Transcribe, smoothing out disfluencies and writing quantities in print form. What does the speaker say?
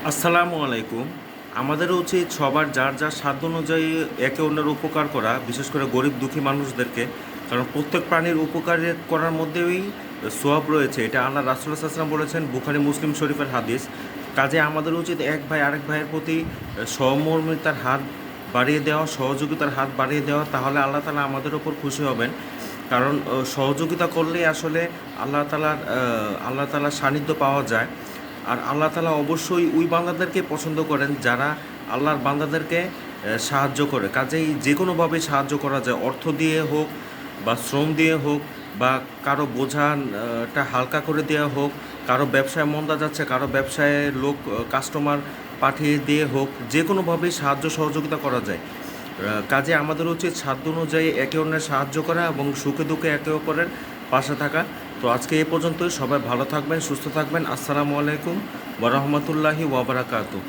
আসসালামু আলাইকুম। আমাদের উচিত সবার যার যার সাধ্য অনুযায়ী একে অন্যের উপকার করা, বিশেষ করে গরিব দুঃখী মানুষদেরকে। কারণ প্রত্যেক প্রাণীর উপকার করার মধ্যেই সোয়াব রয়েছে, এটা আল্লাহ রাসূলুল্লাহ সাল্লাল্লাহু আলাইহি ওয়াসাল্লাম বলেছেন, বুখারী মুসলিম শরীফের হাদিস। কাজে আমাদের উচিত এক ভাই আরেক ভাইয়ের প্রতি সহমর্মিতার হাত বাড়িয়ে দেওয়া, সহযোগিতার হাত বাড়িয়ে দেওয়া, তাহলে আল্লাহ তাআলা আমাদের ওপর খুশি হবেন। কারণ সহযোগিতা করলেই আসলে আল্লাহ তাআলার সান্নিধ্য পাওয়া যায়। আর আল্লাহ তাআলা অবশ্যই ওই বান্দাদেরকে পছন্দ করেন যারা আল্লাহর বান্দাদেরকে সাহায্য করে। কাজেই যে কোনোভাবে সাহায্য করা যায়, অর্থ দিয়ে হোক বা শ্রম দিয়ে হোক বা কারো বোঝাটা হালকা করে দেওয়া হোক, কারো ব্যবসায় মন্দা যাচ্ছে, কারো ব্যবসায় লোক কাস্টমার পাঠিয়ে দিয়ে হোক, যে কোনোভাবেই সাহায্য সহযোগিতা করা যায়। কাজে আমাদের উচিত সাধ্য অনুযায়ী একে অন্যের সাহায্য করা এবং সুখে দুঃখে একে অপরের পাশে থাকা। তো আজকে এ পর্যন্তই। সবাই ভালো থাকবেন, সুস্থ থাকবেন। আসসালামু আলাইকুম ওয়া রাহমাতুল্লাহি ওয়া বারাকাতুহু।